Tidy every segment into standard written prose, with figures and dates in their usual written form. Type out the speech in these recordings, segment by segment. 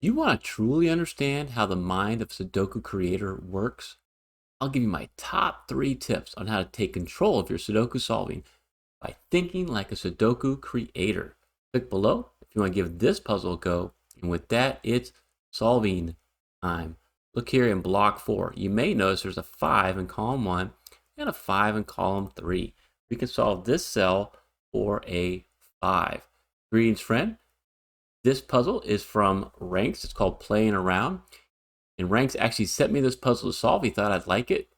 You want to truly understand how the mind of a Sudoku creator works? I'll give you my top 3 tips on how to take control of your Sudoku solving by thinking like a Sudoku creator. Click below if you want to give this puzzle a go. And with that, it's solving time. Look here in block 4. You may notice there's a 5 in column 1 and a 5 in column 3. We can solve this cell for a 5. Greetings, friend. This puzzle is from Ranks. It's called Playing Around. And Ranks actually sent me this puzzle to solve. He thought I'd like it.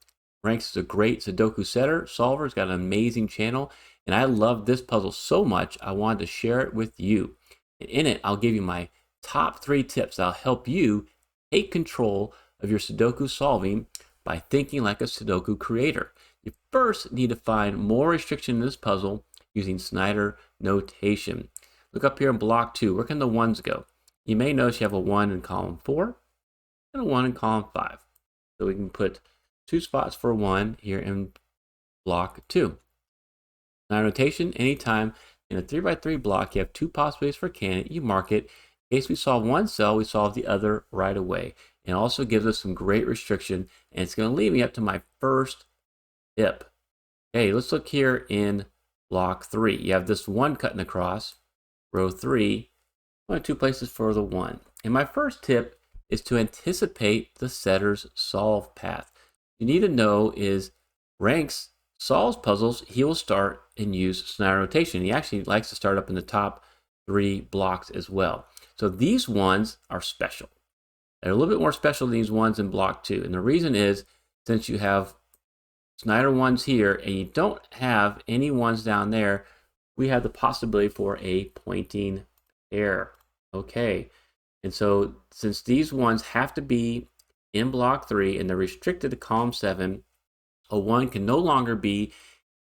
Ranks is a great Sudoku setter, solver. He's got an amazing channel. And I love this puzzle so much, I wanted to share it with you. And in it, I'll give you my top 3 tips that'll help you take control of your Sudoku solving by thinking like a Sudoku creator. You first need to find more restriction in this puzzle using Snyder notation. Look up here in block 2. Where can the 1s go? You may notice you have a 1 in column 4 and a 1 in column 5. So we can put 2 spots for 1 here in block 2. Now notation, anytime in a 3x3 block you have 2 possibilities for candidate, you mark it. In case we solve one cell, we solve the other right away. It also gives us some great restriction, and it's going to lead me up to my first tip. Okay, let's look here in block 3. You have this 1 cutting across, row 3, only 2 places for the 1. And my first tip is to anticipate the setter's solve path. You need to know is Ranks solves puzzles, he will start and use Snyder notation. He actually likes to start up in the top 3 blocks as well. So these ones are special. They're a little bit more special than these ones in block 2. And the reason is since you have Snyder ones here and you don't have any ones down there, we have the possibility for a pointing pair. Okay. And so since these ones have to be in block 3 and they're restricted to column 7, a 1 can no longer be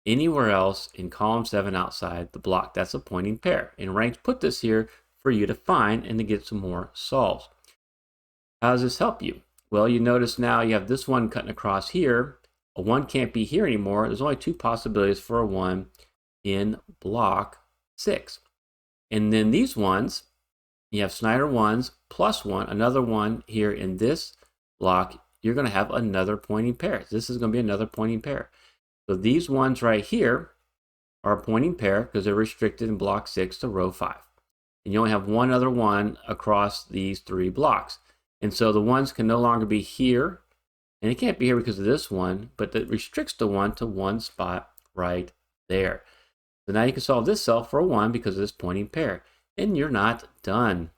anywhere else in column 7 outside the block. That's a pointing pair. And Ranks put this here for you to find and to get some more solves. How does this help you? Well, you notice now you have this 1 cutting across here. A 1 can't be here anymore. There's only 2 possibilities for a 1 in block 6. And then these ones, you have Snyder 1s plus 1, another 1 here in this block. You're going to have another pointing pair. This is going to be another pointing pair. So these ones right here are a pointing pair because they're restricted in block 6 to row 5. And you only have one other 1 across these 3 blocks. And so the 1s can no longer be here. And it can't be here because of this 1, but that restricts the 1 to 1 spot right there. So now you can solve this cell for a 1 because of this pointing pair. And you're not done.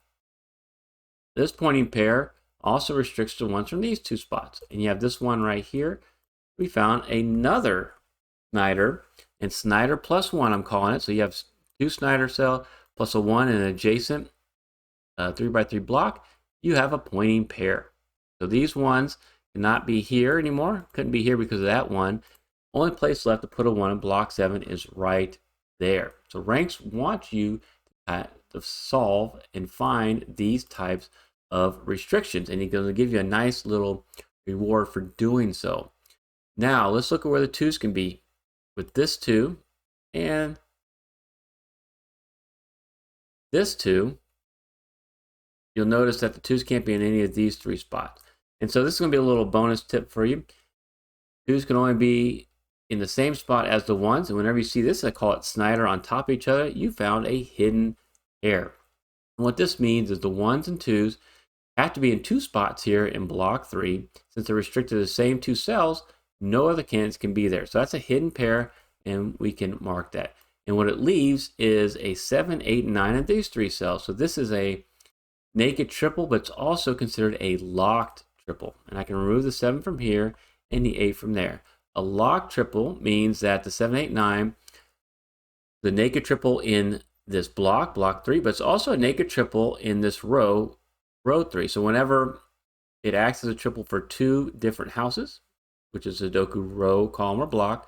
This pointing pair also restricts the 1s from these 2 spots. And you have this 1 right here. We found another Snyder, and Snyder plus 1 I'm calling it. So you have 2 Snyder cell plus a 1 in an adjacent 3x3 block. You have a pointing pair. So these ones cannot be here anymore. Couldn't be here because of that 1. Only place left to put a 1 in block 7 is right there. So Ranks wants you to solve and find these types of restrictions, and he's going to give you a nice little reward for doing so. Now let's look at where the 2s can be with this 2 and this 2. You'll notice that the 2s can't be in any of these 3 spots. And so this is going to be a little bonus tip for you. 2s can only be in the same spot as the 1s, and whenever you see this, I call it Snyder on top of each other, you found a hidden pair. And what this means is the 1s and 2s have to be in 2 spots here in block 3. Since they're restricted to the same 2 cells, no other candidates can be there. So that's a hidden pair, and we can mark that. And what it leaves is a 7, 8, 9 of these 3 cells. So this is a naked triple, but it's also considered a locked triple. And I can remove the 7 from here and the 8 from there. A locked triple means that the 7, 8, 9, the naked triple in this block, block 3, but it's also a naked triple in this row, row 3. So whenever it acts as a triple for 2 different houses, which is Sudoku row, column, or block,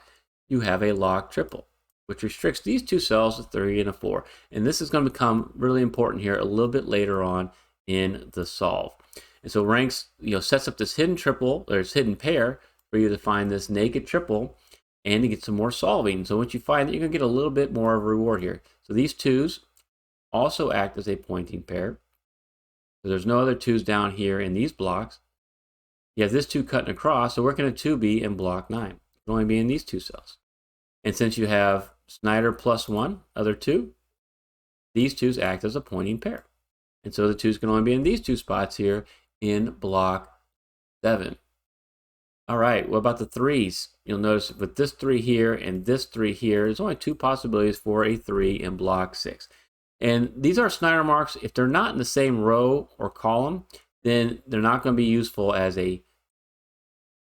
you have a locked triple, which restricts these 2 cells to 3 and a 4. And this is going to become really important here a little bit later on in the solve. And so Ranks, sets up this hidden triple, or this hidden pair for you to find this naked triple and to get some more solving. So once you find that, you're going to get a little bit more of a reward here. So these 2s also act as a pointing pair. So there's no other 2s down here in these blocks. You have this 2 cutting across, so where can a 2 be in block 9? It can only be in these 2 cells. And since you have Snyder plus 1, other 2, these 2s act as a pointing pair. And so the 2s can only be in these 2 spots here in block 7. All right, what about the 3s? You'll notice with this 3 here and this 3 here, there's only 2 possibilities for a 3 in block 6. And these are Snyder marks. If they're not in the same row or column, then they're not going to be useful as a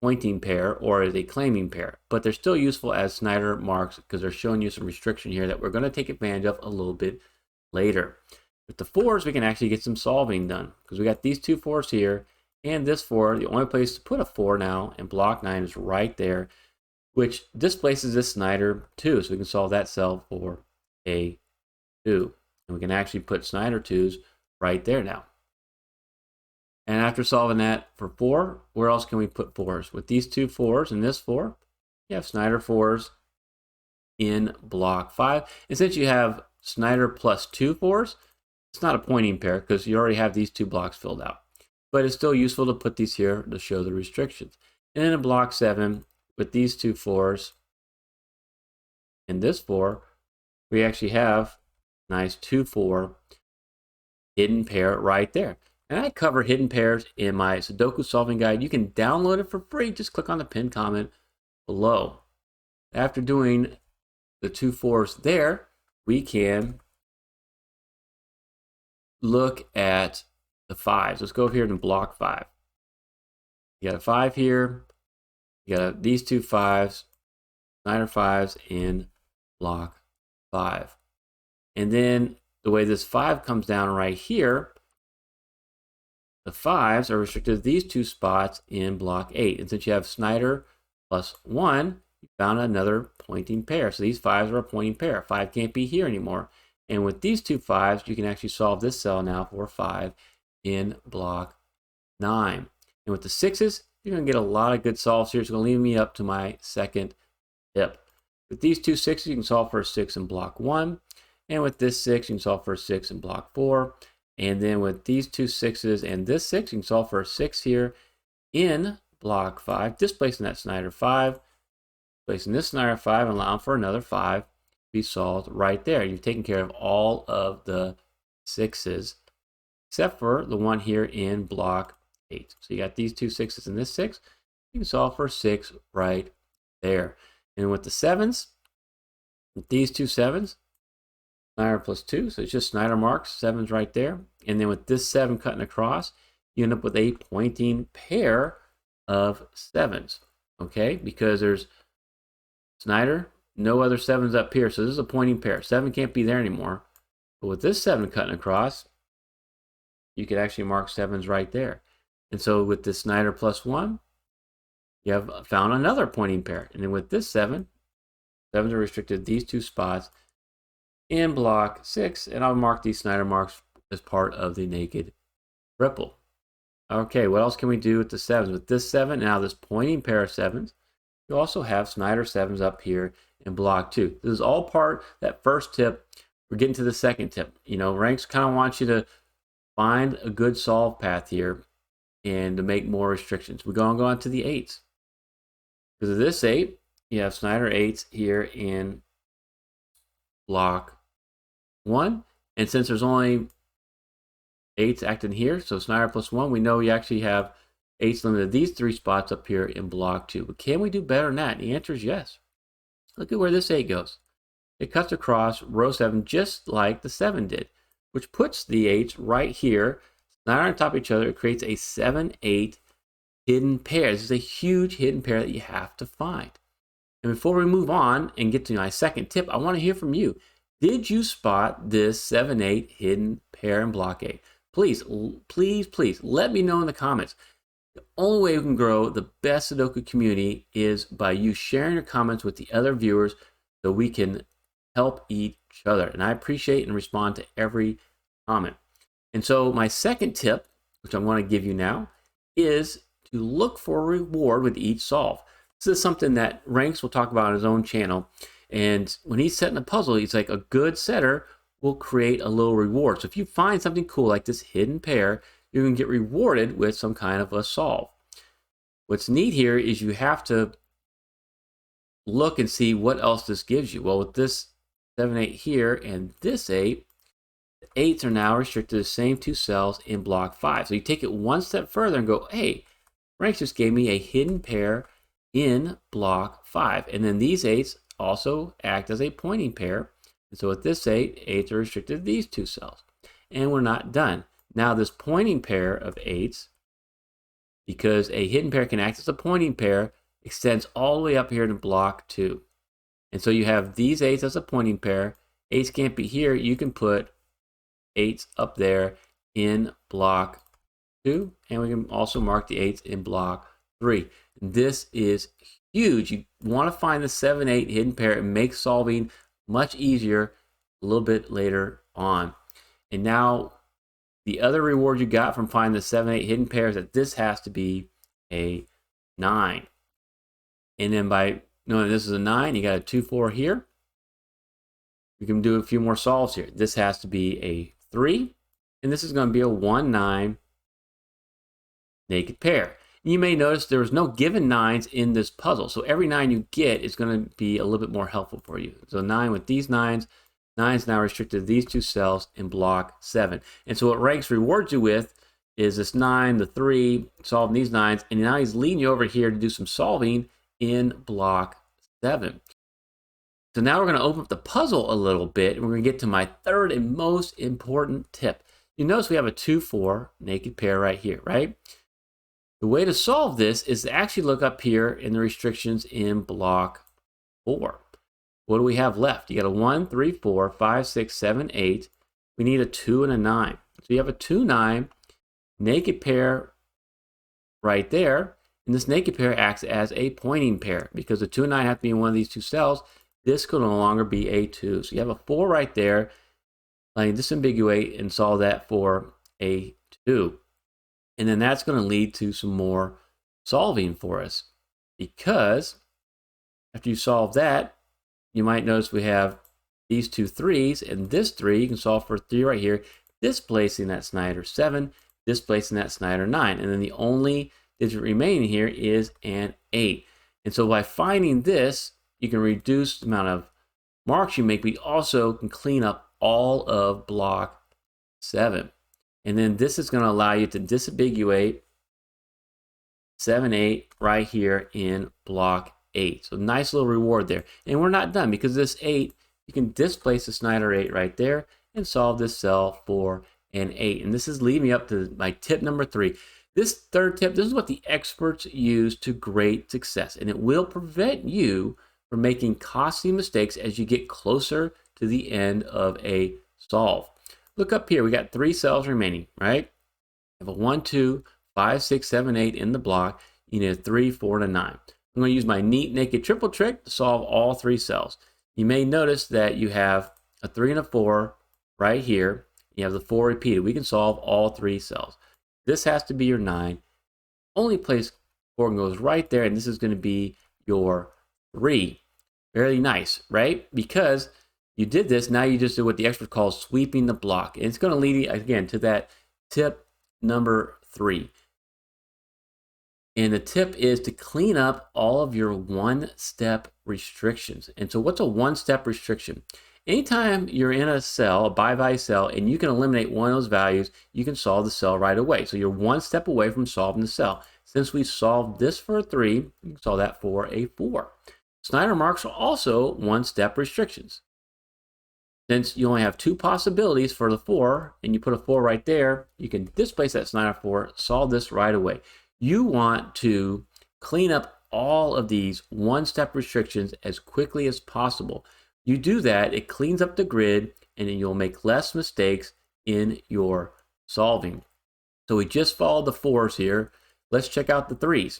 pointing pair or as a claiming pair, but they're still useful as Snyder marks because they're showing you some restriction here that we're going to take advantage of a little bit later. With the 4s, we can actually get some solving done because we got these 2 4s here and this 4. The only place to put a 4 now in block 9 is right there, which displaces this Snyder 2, so we can solve that cell for a 2. And we can actually put Snyder 2s right there now. And after solving that for 4, where else can we put 4s? With these 2 4s and this 4, you have Snyder 4s in block 5. And since you have Snyder plus 2 4s, it's not a pointing pair because you already have these 2 blocks filled out. But it's still useful to put these here to show the restrictions. And then in block 7, with these 2 4s and this 4, we actually have nice 2 4 hidden pair right there. And I cover hidden pairs in my Sudoku solving guide. You can download it for free. Just click on the pinned comment below. After doing the 2 4s there, we can look at the 5s. Let's go here to block 5. You got a 5 here. You got these 2 5s, Snyder 5s in block 5. And then the way this 5 comes down right here, the 5s are restricted to these 2 spots in block 8. And since you have Snyder plus 1, you found another pointing pair. So these 5s are a pointing pair. 5 can't be here anymore. And with these 2 5s, you can actually solve this cell now for 5 in block 9. And with the 6s, you're going to get a lot of good solves here. It's going to lead me up to my second tip. With these 2 6s, you can solve for a 6 in block 1. And with this 6, you can solve for a 6 in block 4. And then with these 2 6s and this 6, you can solve for a 6 here in block 5, displacing that Snyder 5, placing this Snyder 5, and allowing for another 5 to be solved right there. You've taken care of all of the 6s, except for the one here in block 8. So you got these 2 6s and this 6. You can solve for 6 right there. And with the 7s, with these 2 7s, Snyder plus 2, so it's just Snyder marks, 7s right there. And then with this 7 cutting across, you end up with a pointing pair of 7s, okay? Because there's Snyder, no other 7s up here, so this is a pointing pair. 7 can't be there anymore. But with this 7 cutting across, you could actually mark 7s right there. And so with this Snyder plus 1, you have found another pointing pair. And then with this 7, 7s are restricted to these 2 spots in block 6, and I'll mark these Snyder marks as part of the naked ripple. Okay, what else can we do with the 7s? With this 7, now this pointing pair of 7s, you also have Snyder 7s up here in block 2. This is all part that first tip. We're getting to the second tip. You know, Ranks kind of wants you to find a good solve path here and to make more restrictions. We're going to go on to the 8s. Because of this 8, you have Snyder 8s here in block 1, and since there's only 8s acting here, so Snyder plus 1, we know we actually have 8s limited to these 3 spots up here in block 2. But can we do better than that? The answer is yes. Look at where this 8 goes. It cuts across row 7 just like the 7 did, which puts the 8s right here, Snyder on top of each other. It creates a 7-8 hidden pair. This is a huge hidden pair that you have to find. And before we move on and get to my second tip, I want to hear from you. Did you spot this 7-8 hidden pair in block 8? Please, please, please let me know in the comments. The only way we can grow the best Sudoku community is by you sharing your comments with the other viewers so we can help each other. And I appreciate and respond to every comment. And so my second tip, which I want to give you now, is to look for a reward with each solve. This is something that Ranks will talk about on his own channel. And when he's setting a puzzle, he's like, a good setter will create a little reward. So if you find something cool like this hidden pair, you're going to get rewarded with some kind of a solve. What's neat here is you have to look and see what else this gives you. Well, with this 7, 8 here and this 8, the 8s are now restricted to the same 2 cells in block 5. So you take it one step further and go, hey, ranks just gave me a hidden pair in block 5. And then these 8s also act as a pointing pair. And so with this 8, 8s are restricted to these 2 cells. And we're not done. Now this pointing pair of 8s, because a hidden pair can act as a pointing pair, extends all the way up here to block 2. And so you have these 8s as a pointing pair. 8s can't be here. You can put 8s up there in block 2. And we can also mark the 8s in block 3. This is huge. You want to find the 7, 8 hidden pair. It makes solving much easier a little bit later on. And now the other reward you got from finding the 7, 8 hidden pair is that this has to be a 9. And then by knowing this is a 9, you got a 2, 4 here. We can do a few more solves here. This has to be a 3. And this is going to be a 1, 9 naked pair. You may notice there was no given 9s in this puzzle. So every 9 you get is going to be a little bit more helpful for you. So 9 with these 9s. 9 is now restricted to these 2 cells in block 7. And so what Ranks rewards you with is this 9, the 3, solving these 9s. And now he's leading you over here to do some solving in block 7. So now we're going to open up the puzzle a little bit. And we're going to get to my third and most important tip. You notice we have a 2, 4 naked pair right here, right? The way to solve this is to actually look up here in the restrictions in block 4. What do we have left? You got a 1, 3, 4, 5, 6, 7, 8. We need a 2 and a 9. So you have a 2, 9 naked pair right there. And this naked pair acts as a pointing pair because the 2 and 9 have to be in one of these 2 cells. This could no longer be a 2. So you have a 4 right there. I disambiguate and solve that for a 2. And then that's going to lead to some more solving for us. Because after you solve that, you might notice we have these 2 3s, and this 3, you can solve for 3 right here, displacing that Snyder 7, displacing that Snyder 9. And then the only digit remaining here is an 8. And so by finding this, you can reduce the amount of marks you make, but you also can clean up all of block 7. And then this is going to allow you to disambiguate 7, 8 right here in block 8. So nice little reward there. And we're not done because this 8, you can displace the Snyder 8 right there and solve this cell for an 8. And this is leading me up to my tip number 3. This third tip, this is what the experts use to great success. And it will prevent you from making costly mistakes as you get closer to the end of a solve. Look up here. We got 3 cells remaining, right? We have a 1, 2, 5, 6, 7, 8 in the block. You need a 3, 4, and a 9. I'm going to use my neat naked triple trick to solve all 3 cells. You may notice that you have a 3 and a 4 right here. You have the 4 repeated. We can solve all 3 cells. This has to be your 9. Only place 4 goes right there, and this is going to be your 3. Very nice, right? Because you did this, now you just did what the expert calls sweeping the block. And it's going to lead you, again, to that tip number 3. And the tip is to clean up all of your one-step restrictions. And so what's a one-step restriction? Anytime you're in a cell, a by-value cell, and you can eliminate one of those values, you can solve the cell right away. So you're one step away from solving the cell. Since we solved this for a 3, you can solve that for a 4. Snyder marks are also one-step restrictions. Since you only have 2 possibilities for the 4, and you put a 4 right there, you can displace that Snyder 4, solve this right away. You want to clean up all of these one-step restrictions as quickly as possible. You do that, it cleans up the grid, and then you'll make less mistakes in your solving. So we just followed the 4s here. Let's check out the 3s.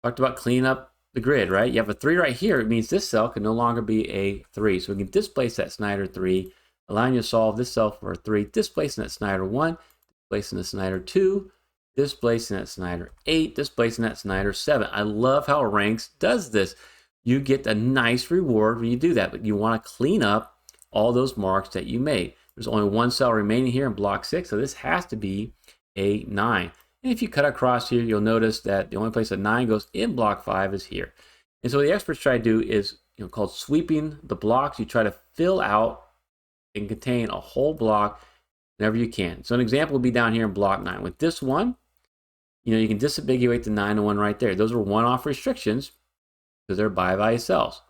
Talked about cleaning up the grid, right? You have a 3 right here. It means this cell can no longer be a 3. So we can displace that Snyder 3, allowing you to solve this cell for a 3, displacing that Snyder 1, displacing the Snyder 2, displacing that Snyder 8, displacing that Snyder 7. I love how Ranks does this. You get a nice reward when you do that, but you want to clean up all those marks that you made. There's only 1 cell remaining here in block 6, so this has to be a 9. And if you cut across here, you'll notice that the only place that 9 goes in block 5 is here. And so what the experts try to do is called sweeping the blocks. You try to fill out and contain a whole block whenever you can. So an example would be down here in block 9. With this one, you can disambiguate the 9 and 1 right there. Those are one-off restrictions because they're by-value cells.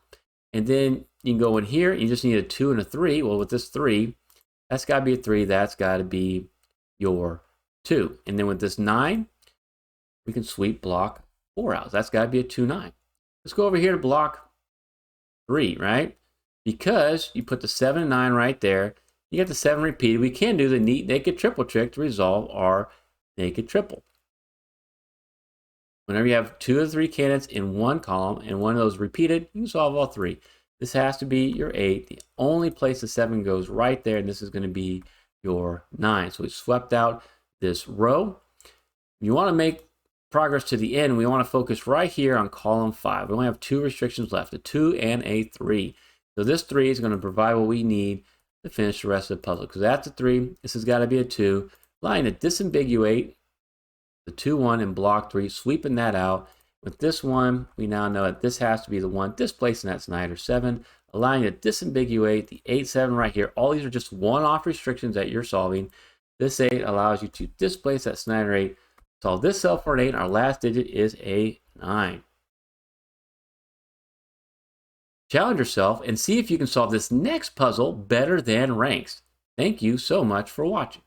And then you can go in here, you just need a 2 and a 3. Well, with this 3, that's got to be a 3. That's got to be your 2. And then with this 9, we can sweep block 4 out. That's got to be a 2, 9. Let's go over here to block 3, right? Because you put the 7 and 9 right there, you get the 7 repeated. We can do the neat naked triple trick to resolve our naked triple. Whenever you have 2 or 3 candidates in one column and one of those repeated, you can solve all 3. This has to be your 8. The only place the 7 goes right there, and this is going to be your 9. So we swept out this row. You want to make progress to the end. We want to focus right here on column 5. We only have 2 restrictions left, a 2 and a 3. So this 3 is going to provide what we need to finish the rest of the puzzle. Because that's a 3, this has got to be a 2. Allowing to disambiguate the 2, 1 in block 3, sweeping that out. With this one, we now know that this has to be the one displacing that Snyder 7, allowing you to disambiguate the 8, 7 right here. All these are just one-off restrictions that you're solving. This 8 allows you to displace that Snyder 8. Solve this cell for an 8. Our last digit is a 9. Challenge yourself and see if you can solve this next puzzle better than ranks. Thank you so much for watching.